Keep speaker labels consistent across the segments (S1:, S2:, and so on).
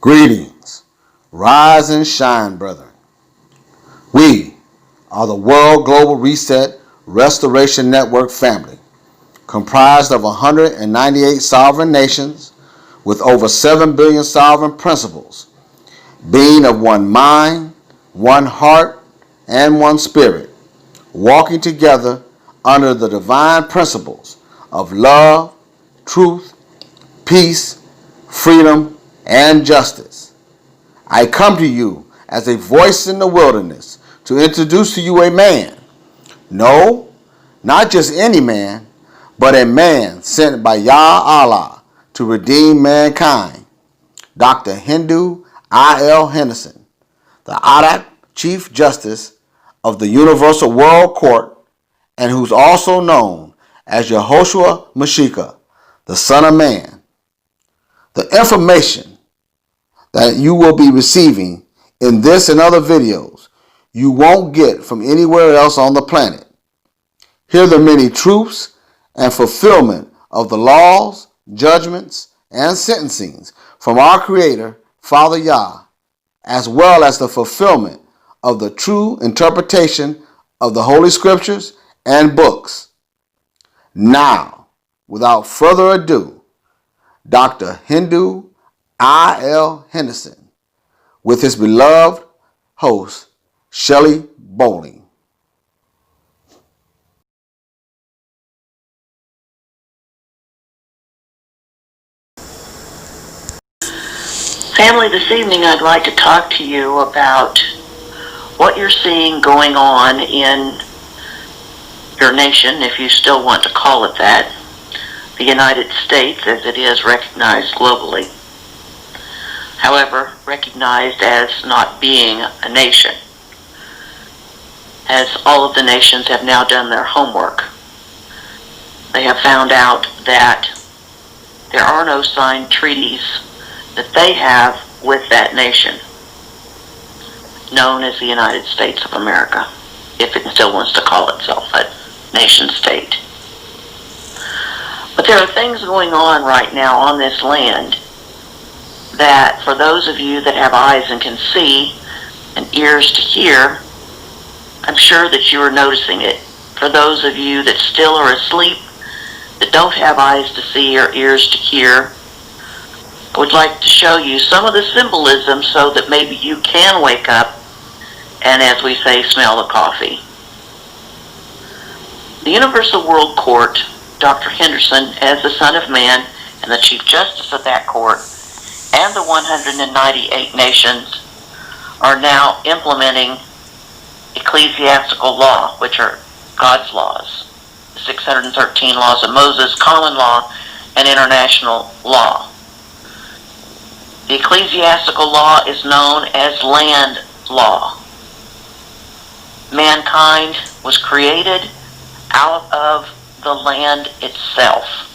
S1: Greetings, rise and shine, brethren. We are the World Global Reset Restoration Network family, comprised of 198 sovereign nations with over 7 billion sovereign principles, being of one mind, one heart, and one spirit, walking together under the divine principles of love, truth, peace, freedom, and justice. I come to you as a voice in the wilderness to introduce to you a man. No, not just any man, but a man sent by Yah Allah to redeem mankind. Dr. Hindu I.L. Henderson, the Adak Chief Justice of the Universal World Court, and who's also known as Yehoshua Mashiach, the Son of Man. The information that you will be receiving in this and other videos you won't get from anywhere else on the planet. Hear the many truths and fulfillment of the laws, judgments, and sentencings from our Creator, Father Yah, as well as the fulfillment of the true interpretation of the Holy Scriptures and books. Now, without further ado, Dr. Hindu I.L. Henderson with his beloved host, Shelley Bowling.
S2: Family, this evening I'd like to talk to you about what you're seeing going on in your nation, if you still want to call it that, the United States as it is recognized globally. However, recognized as not being a nation, as all of the nations have now done their homework. They have found out that there are no signed treaties that they have with that nation, known as the United States of America, if it still wants to call itself a nation state. But there are things going on right now on this land that, for those of you that have eyes and can see and ears to hear, I'm sure that you are noticing it. For those of you that still are asleep, that don't have eyes to see or ears to hear, I would like to show you some of the symbolism so that maybe you can wake up and, as we say, smell the coffee. The Universal World Court, Dr. Henderson, as the Son of Man and the Chief Justice of that court, and the 198 nations are now implementing ecclesiastical law, which are God's laws, the 613 laws of Moses, common law, and international law. The ecclesiastical law is known as land law. Mankind was created out of the land itself.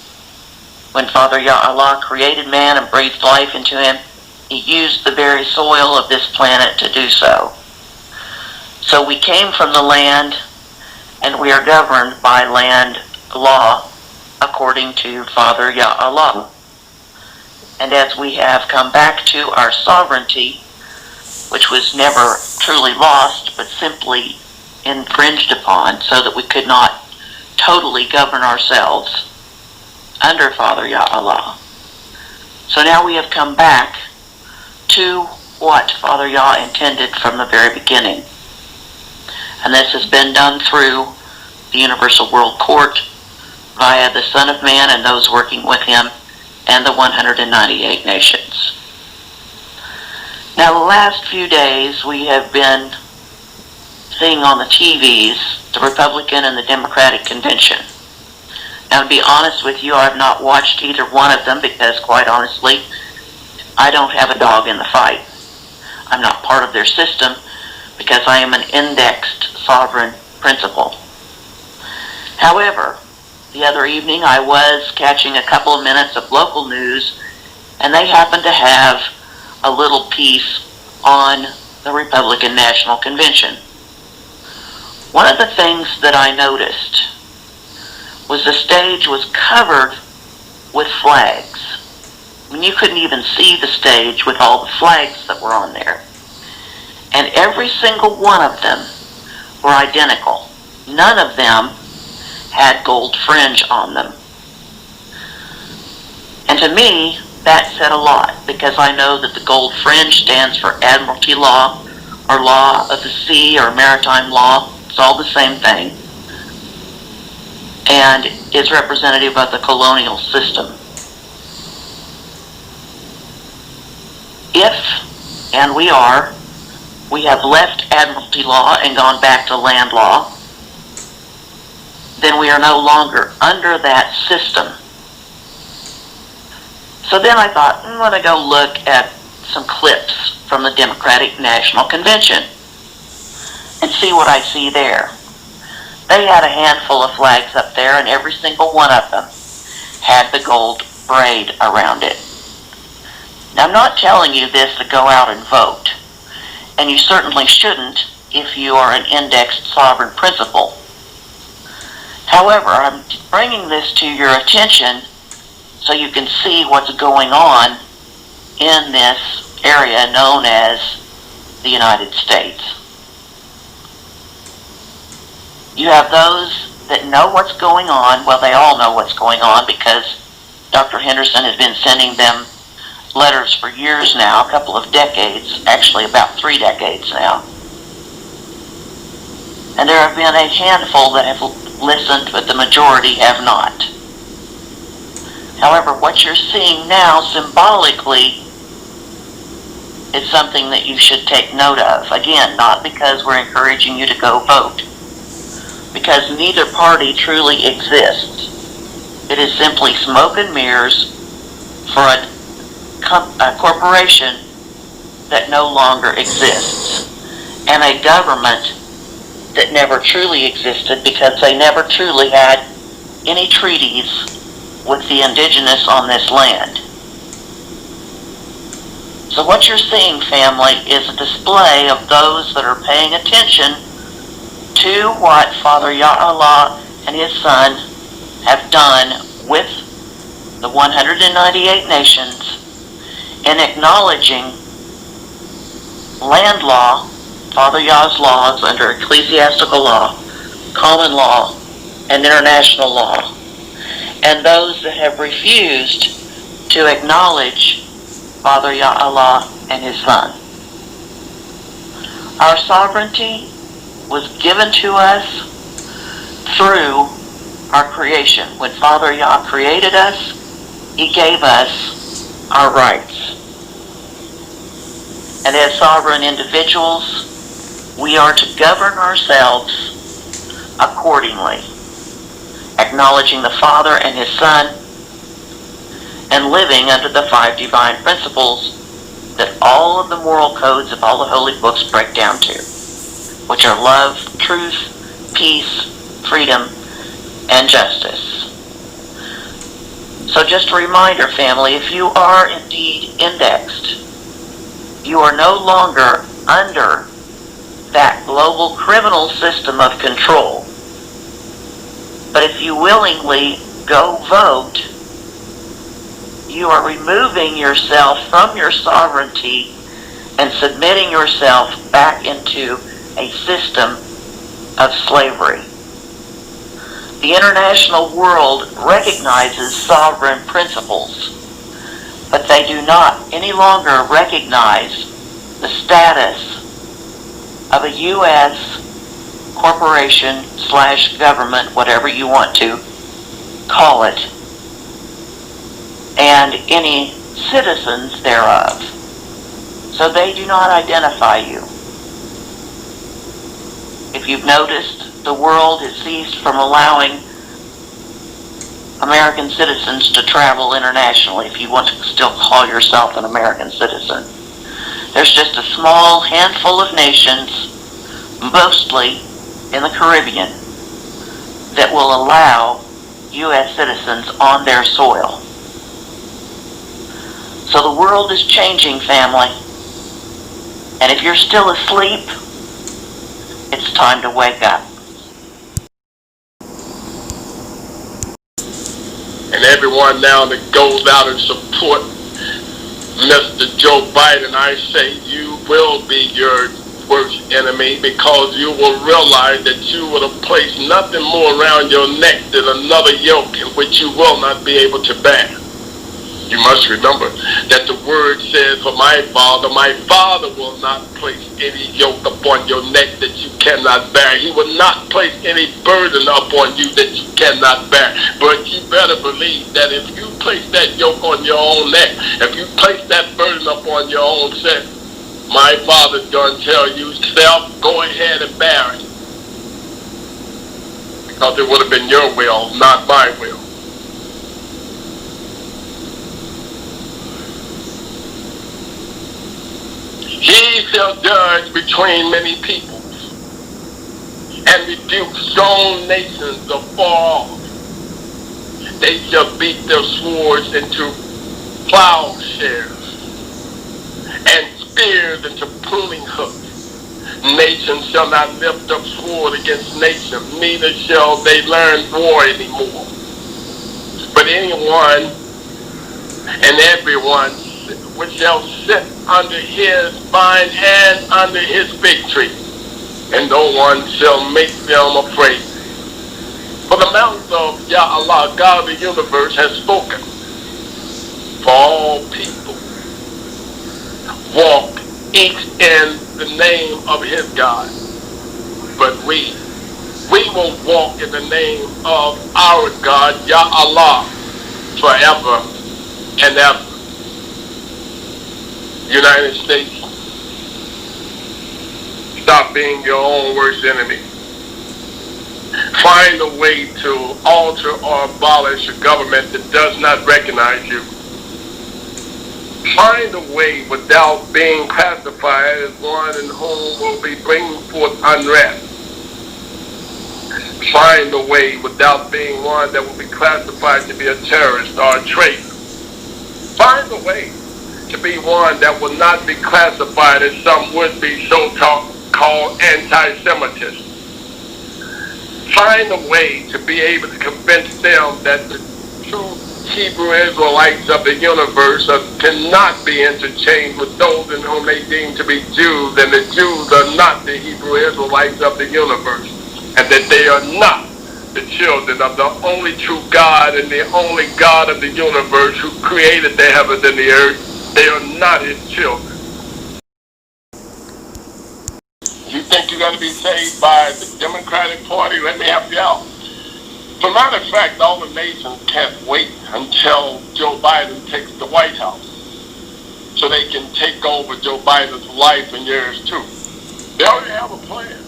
S2: When Father Yah Allah created man and breathed life into him, he used the very soil of this planet to do so. So we came from the land, and we are governed by land law according to Father Yah Allah. And as we have come back to our sovereignty, which was never truly lost, but simply infringed upon so that we could not totally govern ourselves under Father Yah Allah. So now we have come back to what Father Yah intended from the very beginning. And this has been done through the Universal World Court via the Son of Man and those working with him, and the 198 nations. Now, the last few days we have been seeing on the TVs the Republican and the Democratic convention. Now, to be honest with you, I've not watched either one of them because, quite honestly, I don't have a dog in the fight. I'm not part of their system because I am an indexed sovereign principal. However, the other evening I was catching a couple of minutes of local news, and they happened to have a little piece on the Republican National Convention. One of the things that I noticed was the stage was covered with flags. I mean, you couldn't even see the stage with all the flags that were on there. And every single one of them were identical. None of them had gold fringe on them. And to me, that said a lot, because I know that the gold fringe stands for Admiralty law, or law of the sea, or maritime law. It's all the same thing. And is representative of the colonial system. If, and we have left Admiralty law and gone back to land law, then we are no longer under that system. So then I thought, I'm going to go look at some clips from the Democratic National Convention and see what I see there. They had a handful of flags up there, and every single one of them had the gold braid around it. Now, I'm not telling you this to go out and vote, and you certainly shouldn't if you are an indexed sovereign principal. However, I'm bringing this to your attention so you can see what's going on in this area known as the United States. You have those that know what's going on. Well, they all know what's going on because Dr. Henderson has been sending them letters for years now, a couple of decades, actually about 3 decades now. And there have been a handful that have listened, but the majority have not. However, what you're seeing now symbolically is something that you should take note of. Again, not because we're encouraging you to go vote, because neither party truly exists. It is simply smoke and mirrors for a corporation that no longer exists, and a government that never truly existed because they never truly had any treaties with the indigenous on this land. So what you're seeing, family, is a display of those that are paying attention to what Father Yah-Allah and his Son have done with the 198 nations in acknowledging land law, Father Yah's laws under ecclesiastical law, common law, and international law, and those that have refused to acknowledge Father Yah-Allah and his Son. Our sovereignty was given to us through our creation. When Father Yah created us, he gave us our rights. And as sovereign individuals, we are to govern ourselves accordingly, acknowledging the Father and his Son, and living under the 5 divine principles that all of the moral codes of all the holy books break down to, which are love, truth, peace, freedom, and justice. So just a reminder, family, if you are indeed indexed, you are no longer under that global criminal system of control. But if you willingly go vote, you are removing yourself from your sovereignty and submitting yourself back into a system of slavery. The international world recognizes sovereign principles, but they do not any longer recognize the status of a U.S. corporation / government, whatever you want to call it, and any citizens thereof. So they do not identify you. If you've noticed, the world has ceased from allowing American citizens to travel internationally, if you want to still call yourself an American citizen. There's just a small handful of nations, mostly in the Caribbean, that will allow U.S. citizens on their soil. So the world is changing, family. And if you're still asleep, it's time to wake up.
S3: And everyone now that goes out and support Mr. Joe Biden, I say you will be your worst enemy, because you will realize that you would have placed nothing more around your neck than another yoke in which you will not be able to bear. You must remember that the word says, for my Father will not place any yoke upon your neck that you cannot bear. He will not place any burden upon you that you cannot bear. But you better believe that if you place that yoke on your own neck, if you place that burden upon your own self, my Father's going to tell you, self, go ahead and bear it. Because it would have been your will, not my will. He shall judge between many peoples, and rebuke strong nations afar off. They shall beat their swords into plowshares, and spears into pruning hooks. Nation shall not lift up sword against nation, neither shall they learn war anymore. But anyone and everyone which shall sit under his vine and under his fig tree, and no one shall make them afraid. For the mouth of Yah Allah, God of the universe, has spoken. For all people walk each in the name of his God. But we will walk in the name of our God, Yah Allah, forever and ever. United States, stop being your own worst enemy. Find a way to alter or abolish a government that does not recognize you. Find a way without being classified as one in whom will be bringing forth unrest. Find a way without being one that will be classified to be a terrorist or a traitor. Find a way to be one that will not be classified as some would-be so-called anti-Semitism. Find a way to be able to convince them that the true Hebrew Israelites of the universe cannot be interchanged with those in whom they deem to be Jews, and the Jews are not the Hebrew Israelites of the universe, and that they are not the children of the only true God and the only God of the universe who created the heavens and the earth. They are not his children. You think you're going to be saved by the Democratic Party? Let me help you out. As a matter of fact, all the nations can't wait until Joe Biden takes the White House so they can take over Joe Biden's life and yours too. They already have a plan.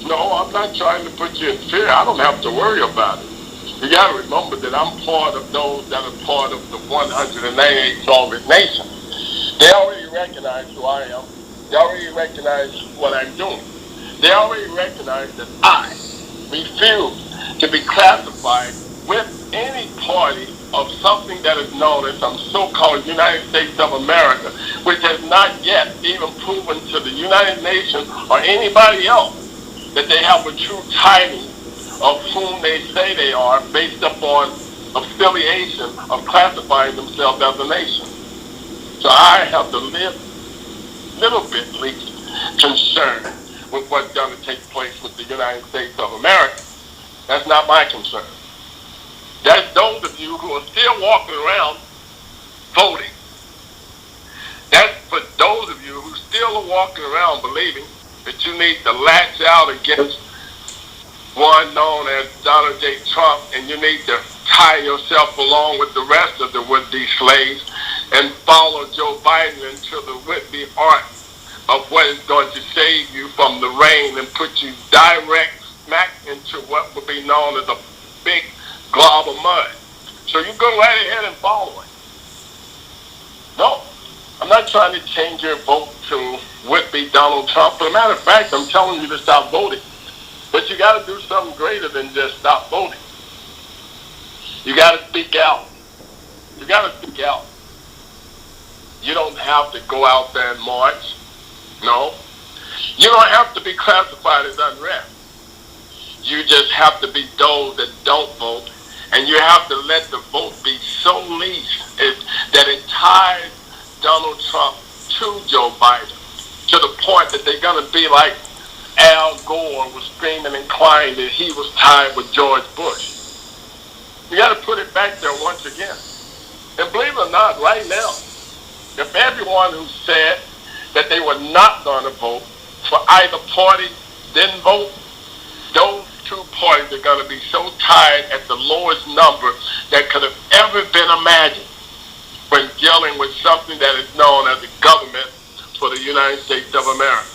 S3: No, I'm not trying to put you in fear. I don't have to worry about it. You got to remember that I'm part of those that are part of the 198 sovereign nations. They already recognize who I am. They already recognize what I'm doing. They already recognize that I refuse to be classified with any party of something that is known as some so-called United States of America, which has not yet even proven to the United Nations or anybody else that they have a true title of whom they say they are, based upon affiliation of classifying themselves as a nation. So I have to live a little bit, at least, concerned with what's going to take place with the United States of America. That's not my concern. That's those of you who are still walking around voting. That's for those of you who still are walking around believing that you need to latch out against one known as Donald J. Trump, and you need to tie yourself along with the rest of the would-be slaves and follow Joe Biden into the would-be ark of what is going to save you from the rain and put you direct smack into what would be known as a big glob of mud. So you go right ahead and follow it. No, I'm not trying to change your vote to would-be Donald Trump. As a matter of fact, I'm telling you to stop voting. But you got to do something greater than just stop voting. You got to speak out. You got to speak out. You don't have to go out there and march. No. You don't have to be classified as unrest. You just have to be those that don't vote. And you have to let the vote be so least that it ties Donald Trump to Joe Biden to the point that they're going to be like Al Gore was screaming and crying that he was tied with George Bush. You got to put it back there once again. And believe it or not, right now, if everyone who said that they were not going to vote for either party didn't vote, those two parties are going to be so tied at the lowest number that could have ever been imagined when dealing with something that is known as the government for the United States of America.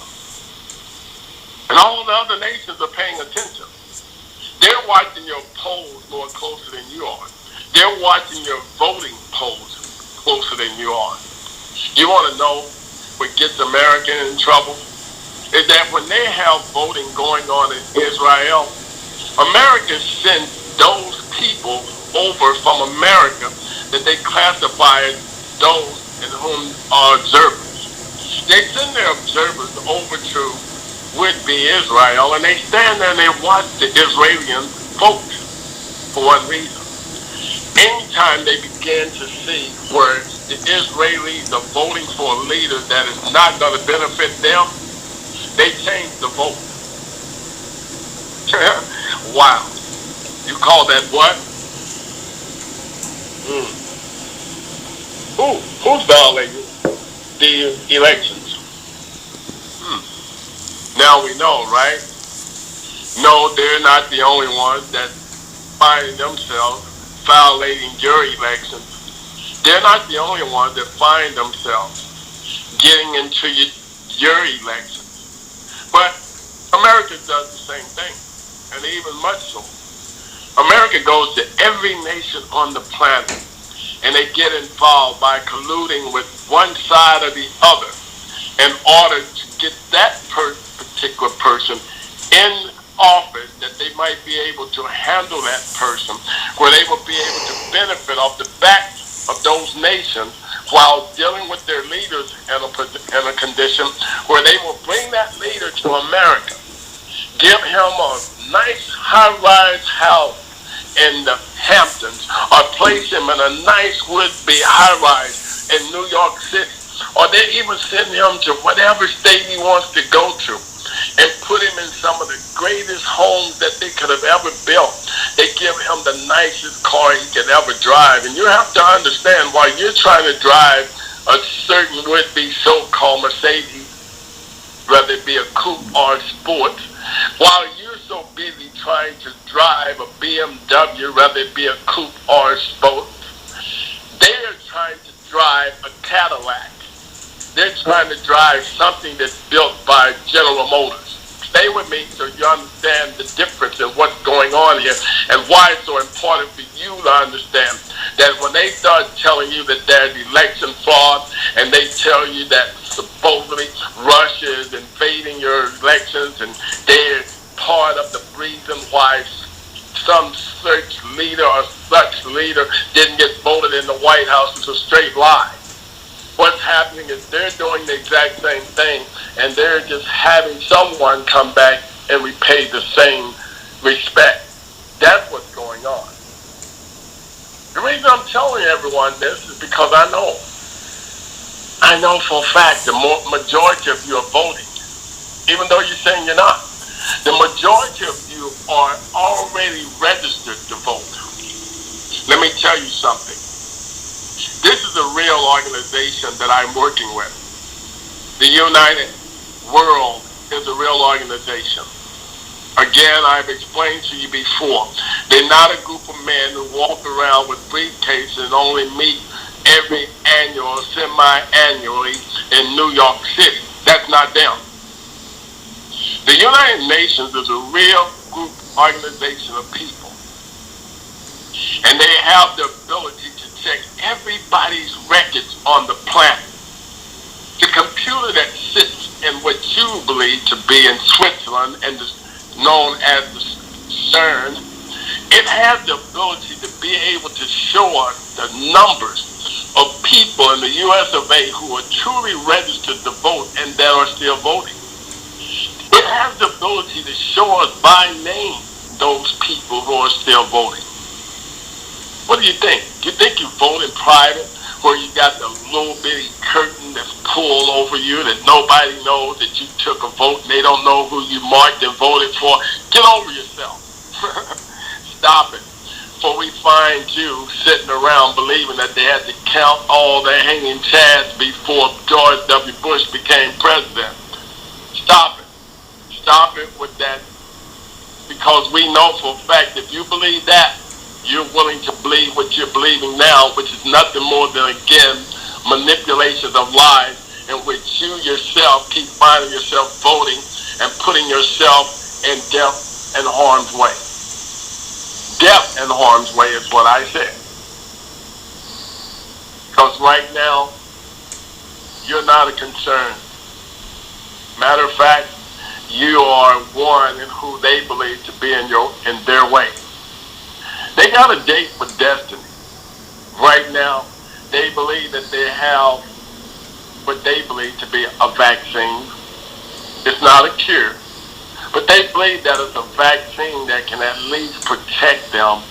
S3: And all the other nations are paying attention. They're watching your polls more closer than you are. They're watching your voting polls closer than you are. You want to know what gets America in trouble? Is that when they have voting going on in Israel, America sends those people over from America that they classify as those in whom are observers. They send their observers over to would-be Israel, and they stand there and they watch the Israelis vote for one reason. Anytime they begin to see where the Israelis are voting for a leader that is not going to benefit them, they change the vote. Wow. You call that what? Who's violating the elections? Now we know, right? No, they're not the only ones that find themselves violating your elections. They're not the only ones that find themselves getting into your elections. But America does the same thing, and even much so. America goes to every nation on the planet, and they get involved by colluding with one side or the other in order to get that particular person in office, that they might be able to handle that person, where they will be able to benefit off the back of those nations while dealing with their leaders in a condition where they will bring that leader to America, give him a nice high-rise house in the Hamptons, or place him in a nice would-be high-rise in New York City, or they even send him to whatever state he wants to go to and put him in some of the greatest homes that they could have ever built. They give him the nicest car he could ever drive. And you have to understand, while you're trying to drive a certain would-be so-called Mercedes, whether it be a coupe or a sport, while you're so busy trying to drive a BMW, whether it be a coupe or a sport, they're trying to drive a Cadillac. They're trying to drive something that's built by General Motors. Stay with me so you understand the difference in what's going on here and why it's so important for you to understand that when they start telling you that there's election fraud and they tell you that supposedly Russia is invading your elections and they're part of the reason why some such leader or such leader didn't get voted in the White House, it's a straight lie. What's happening is they're doing the exact same thing, and they're just having someone come back and repay the same respect. That's what's going on. The reason I'm telling everyone this is because I know for a fact the majority of you are voting, even though you're saying you're not. The majority of you are already registered to vote. Let me tell you something. This is a real organization that I'm working with. The United World is a real organization. Again, I've explained to you before, they're not a group of men who walk around with briefcases and only meet every annual or semi-annually in New York City. That's not them. The United Nations is a real group organization of people. And they have the ability to check everybody's records on the planet. The computer that sits in what you believe to be in Switzerland and is known as the CERN, it has the ability to be able to show us the numbers of people in the US of A who are truly registered to vote and that are still voting. It has the ability to show us by name those people who are still voting. What do you think? You think you vote in private where you got the little bitty curtain that's pulled over you that nobody knows that you took a vote and they don't know who you marked and voted for? Get over yourself. Stop it. For we find you sitting around believing that they had to count all the hanging chads before George W. Bush became president. Stop it. Stop it with that. Because we know for a fact if you believe that, you're willing to believe what you're believing now, which is nothing more than, again, manipulations of lies in which you yourself keep finding yourself voting and putting yourself in death and harm's way. Death and harm's way is what I said. Because right now, you're not a concern. Matter of fact, you are one in who they believe to be in their way. They got a date with destiny. Right now, they believe that they have what they believe to be a vaccine. It's not a cure, but they believe that it's a vaccine that can at least protect them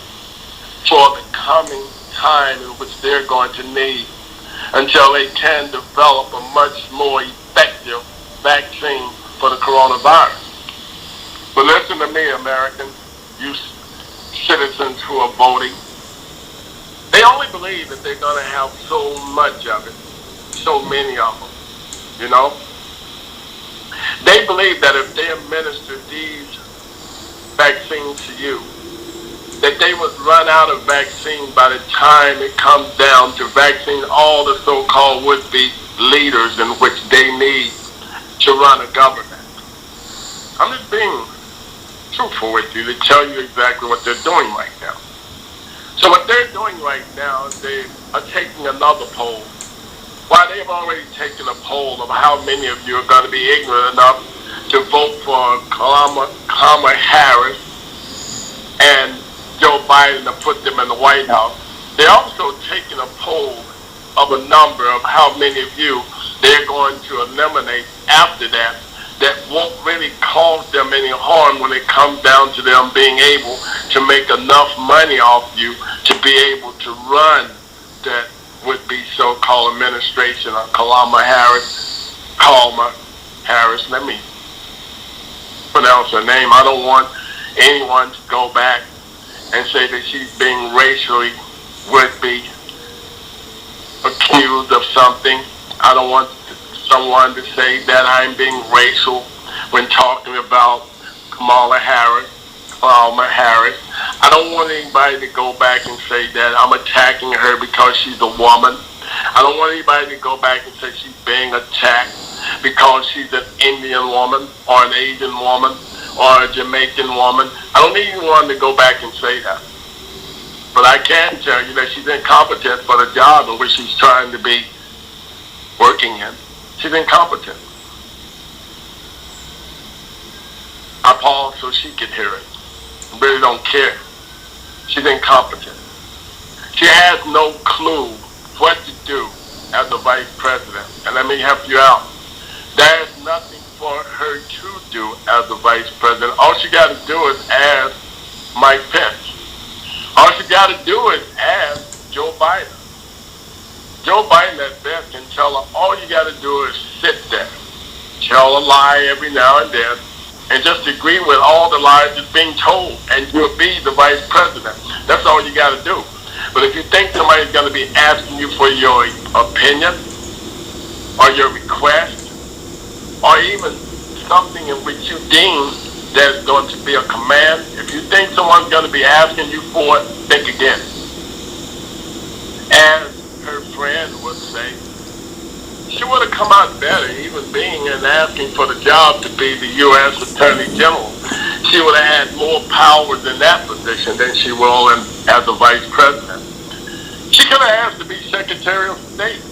S3: for the coming time in which they're going to need until they can develop a much more effective vaccine for the coronavirus. But listen to me, Americans, you citizens who are voting. They only believe that they're going to have so much of it, so many of them, you know. They believe that if they administer these vaccines to you, that they would run out of vaccine by the time it comes down to vaccine all the so-called would-be leaders in which they need to run a government. I'm just being truthful with you to tell you exactly what they're doing right now. So what they're doing right now is they are taking another poll. Why they've already taken a poll of how many of you are going to be ignorant enough to vote for Kamala Harris and Joe Biden to put them in the White House. They're also taking a poll of a number of how many of you they're going to eliminate after that won't really cause them any harm when it comes down to them being able to make enough money off you to be able to run that would-be so-called administration of Kamala Harris. Let me pronounce her name. I don't want anyone to go back and say that she's being racially would-be accused of something. I don't want someone to say that I'm being racial when talking about Kamala Harris. I don't want anybody to go back and say that I'm attacking her because she's a woman. I don't want anybody to go back and say she's being attacked because she's an Indian woman or an Asian woman or a Jamaican woman. I don't need anyone to go back and say that. But I can tell you that she's incompetent for the job in which she's trying to be working in. She's incompetent. I paused so she could hear it. I really don't care. She's incompetent. She has no clue what to do as the vice president. And let me help you out. There's nothing for her to do as the vice president. All she got to do is ask Mike Pence. All she got to do is ask Joe Biden. Joe Biden at best can tell her, all you got to do is sit there, tell a lie every now and then, and just agree with all the lies that's being told, and you'll be the vice president. That's all you got to do. But if you think somebody's going to be asking you for your opinion, or your request, or even something in which you deem there's going to be a command, if you think someone's going to be asking you for it, think again. As her friend would say, she would have come out better, even being and asking for the job to be the U.S. Attorney General. She would have had more powers in that position than she will as a vice president. She could have asked to be Secretary of State.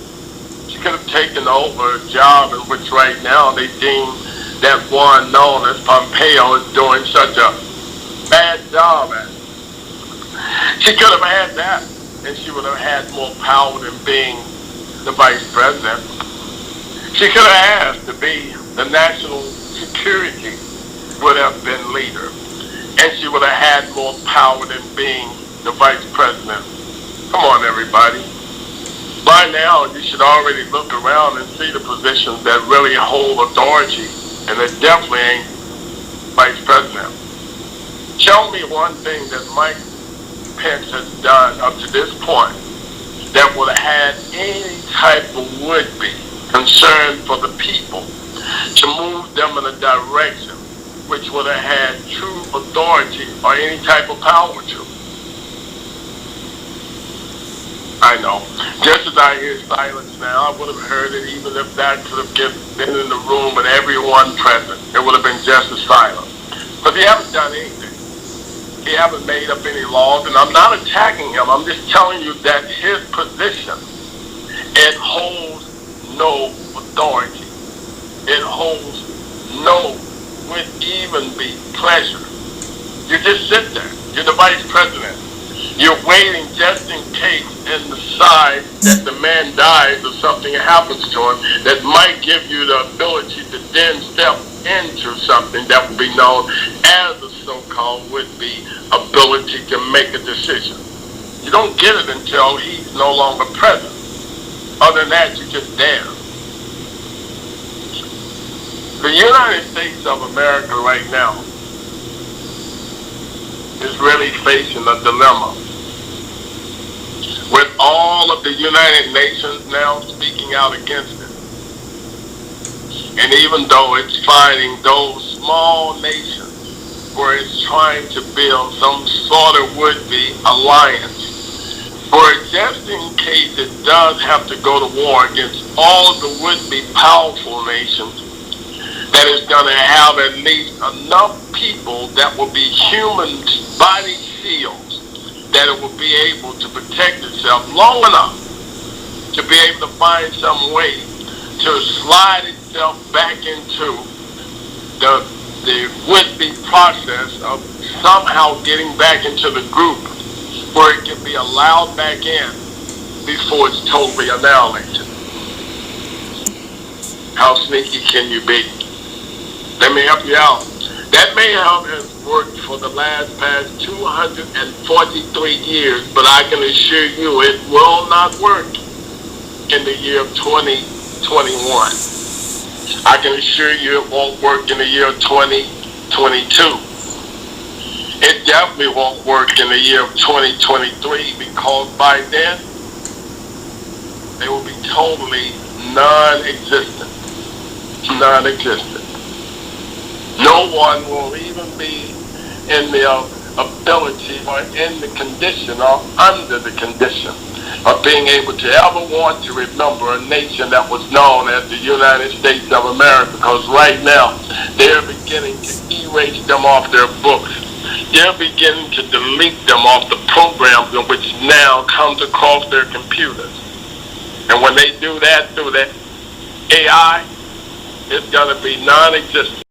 S3: She could have taken over a job in which right now they deem that one known as Pompeo is doing such a bad job at. She could have had that, and she would have had more power than being the vice president. She could have asked to be the national security would have been leader, and she would have had more power than being the vice president. Come on, everybody. By now, you should already look around and see the positions that really hold authority, and it definitely ain't vice president. Show me one thing that Mike Pence has done up to this point that would have had any type of would-be concern for the people to move them in a direction which would have had true authority or any type of power to. I know. Just as I hear silence now, I would have heard it even if that could have been in the room with everyone present. It would have been just as silent. Because he hasn't done anything. He hasn't made up any laws, and I'm not attacking him. I'm just telling you that his position, it holds no authority. It holds no would even be pleasure. You just sit there. You're the vice president. You're waiting just in case in the side that the man dies or something happens to him that might give you the ability to then step into something that will be known as a so-called would-be ability to make a decision. You don't get it until he's no longer present. Other than that, you're just there. The United States of America right now is really facing a dilemma. With all of the United Nations now speaking out against it. And even though it's fighting those small nations where it's trying to build some sort of would-be alliance, for just in case it does have to go to war against all of the would-be powerful nations, that is going to have at least enough people that will be human body shields that it will be able to protect itself long enough to be able to find some way to slide itself back into the would-be process of somehow getting back into the group where it can be allowed back in before it's totally annihilated. How sneaky can you be? Let me help you out. That may have worked for the past 243 years, but I can assure you it will not work in the year of 2021. I can assure you it won't work in the year of 2022. It definitely won't work in the year of 2023 because by then, they will be totally non-existent. Non-existent. No one will even be in the ability or in the condition or under the condition of being able to ever want to remember a nation that was known as the United States of America, because right now they're beginning to erase them off their books. They're beginning to delete them off the programs in which now comes across their computers. And when they do that through that AI, it's going to be non-existent.